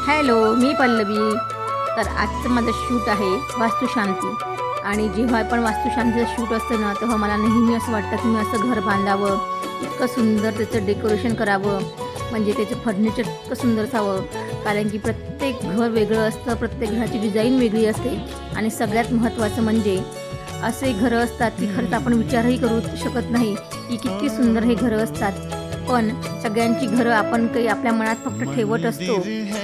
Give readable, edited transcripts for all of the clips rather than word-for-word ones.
Hello, मी पल्लवी. तर आजचं माझं शूट आहे वास्तुशांती. आणि जेव्हा पण वास्तुशांतीचं शूट असतं ना, तेव्हा मला नेहमी असं वाटतं की मी असं घर बांधावं, इतकं सुंदर त्याचं डेकोरेशन करावं, म्हणजे त्याचं फर्निचर इतकं सुंदर असावं. कारण की प्रत्येक घर वेगळं असतं, प्रत्येक घराची डिझाईन वेगळी असते. आणि सगळ्यात महत्त्वाचं म्हणजे असे घरं असतात की खरंच आपण विचारही करू शकत नाही की किती सुंदर हे घरं असतात. पण सगळ्यांची घरं आपण काही आपल्या मनात फक्त ठेवत असतो,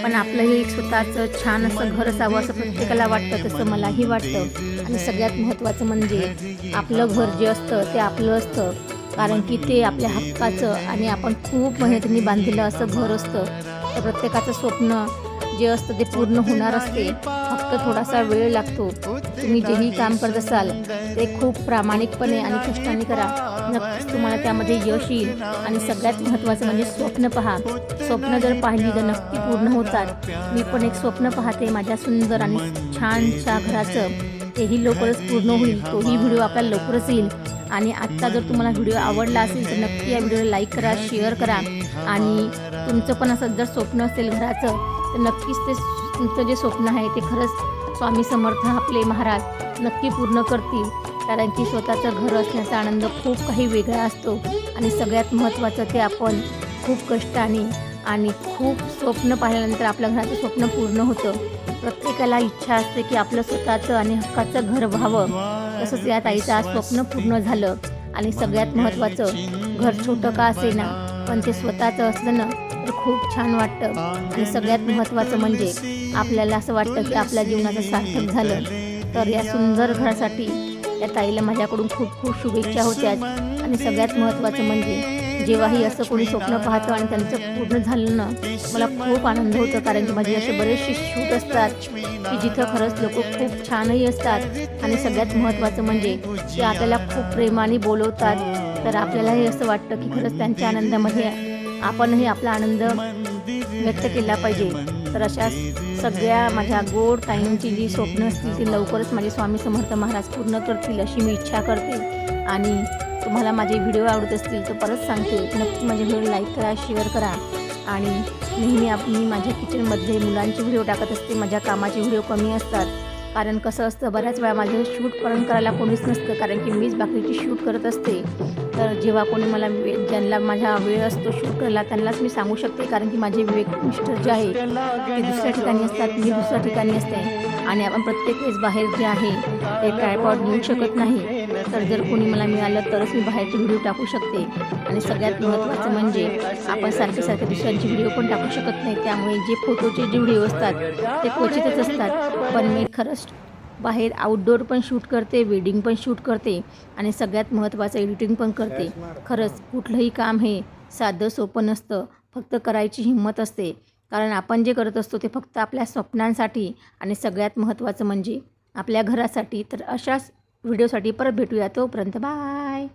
पण आपलंही एक स्वतःचं छान असं घर असावं असं प्रत्येकाला वाटतं, तसं मलाही वाटतं. आणि सगळ्यात महत्त्वाचं म्हणजे आपलं घर जे असतं ते आपलं असतं, कारण की ते आपल्या हक्काचं आणि आपण खूप मेहनतीने बांधलेलं असं घर असतं. तर प्रत्येकाचं स्वप्न जे असतं ते पूर्ण होणार असते, फक्त थोडासा वेळ लागतो. तुम्ही जेही काम करत असाल ते खूप प्रामाणिकपणे आणि कष्टाने करा, नक्कीच तुम्हाला त्यामध्ये यश येईल. आणि सगळ्यात महत्त्वाचं म्हणजे स्वप्न पहा. स्वप्न जर पाहिली तर नक्की पूर्ण होतात. मी पण एक स्वप्न पाहते माझ्या सुंदर आणि छानशा घराचं, तेही लवकरच पूर्ण होईल. तोही व्हिडिओ आपल्याला लवकरच येईल. आणि आजचा जर तुम्हाला व्हिडिओ आवडला असेल तर नक्की या व्हिडिओला लाईक करा, शेअर करा. आणि तुमचं पण असं जर स्वप्न असेल घराचं, तर नक्कीच ते तुमचं जे स्वप्न आहे ते खरंच स्वामी समर्थ आपले महाराज नक्की पूर्ण करतील. कारण की स्वतःचं घर असण्याचा आनंद खूप काही वेगळा असतो. आणि सगळ्यात महत्त्वाचं ते आपण खूप कष्टाने आणि खूप स्वप्न पाहिल्यानंतर आपल्या घराचं स्वप्न पूर्ण होतं. प्रत्येकाला इच्छा असते की आपलं स्वतःचं आणि हक्काचं घर व्हावं. तसंच या ताईचं आज स्वप्न पूर्ण झालं. आणि सगळ्यात महत्त्वाचं, घर छोटं का असेना, पण ते स्वतःचं असलं ना तर खूप छान वाटतं. आणि सगळ्यात महत्त्वाचं म्हणजे आपल्याला असं वाटतं की आपल्या जीवनाचं सार्थक झालं. तर या सुंदर घरासाठी या ताईला माझ्याकडून खूप खूप शुभेच्छा होत्या. आणि सगळ्यात महत्त्वाचं म्हणजे जेव्हाही असं कोणी स्वप्न पाहतं आणि त्यांचं पूर्ण झालं ना, मला खूप आनंद होतो. कारण की माझे असे बरेचसे शूट असतात की जिथं खरंच लोक खूप छानही असतात. आणि सगळ्यात महत्त्वाचं म्हणजे ते आपल्याला खूप प्रेमाने बोलवतात. तर आपल्यालाही असं वाटतं की खरंच त्यांच्या आनंदामध्ये आपणही आपला आनंद व्यक्त केला पाहिजे. तर अशा सगळ्या माझ्या गोड ताईंची जी स्वप्न असतील ती लवकरच माझे स्वामी समर्थ महाराज पूर्ण करतील अशी मी इच्छा करते. आणि तुम्हाला माझे व्हिडिओ आवडत असतील तर परत सांगते, नक्की माझे व्हिडिओ लाईक करा, शेअर करा. आणि नेहमी मी माझ्या किचनमध्ये मुलांचे व्हिडिओ टाकत असते. माझ्या कामाचे व्हिडिओ कमी असतात, कारण कसं असतं बऱ्याच वेळा माझं शूट पण करायला कोणीच नसतं, कारण की मीच बाकीची शूट करत असते. तर जेव्हा कोणी मला ज्यांना माझा वेळ असतो शूट करायला त्यांनाच मी सांगू शकते, कारण की माझे मिस्टर जे आहे ते दुसऱ्या ठिकाणी असतात, मी दुसऱ्या ठिकाणी असते. आणि आपण प्रत्येक वेळेस बाहेर जे आहे ते ट्रायपॉड नेऊ शकत नाही. तर जर कोणी मला मिळालं तरच मी बाहेरचे व्हिडिओ टाकू शकते. आणि सगळ्यात महत्त्वाचं म्हणजे आपण सारखे सारखे दुसऱ्यांचे व्हिडिओ पण टाकू शकत नाही. त्यामुळे जे फोटोचे जे व्हिडिओ असतात ते क्वचितच असतात. पण मी खरंच बाहेर आउटडोअर पण शूट करते, वेडिंग पण शूट करते. आणि सगळ्यात महत्त्वाचं एडिटिंग पण करते. खरंच कुठलंही काम हे साधं सोपं नसतं, फक्त करायची हिंमत असते. कारण आपण जे करत असतो ते फक्त आपल्या स्वप्नांसाठी आणि सगळ्यात महत्त्वाचं म्हणजे आपल्या घरासाठी. तर अशाच व्हिडिओसाठी परत भेटूया. तोपर्यंत बाय.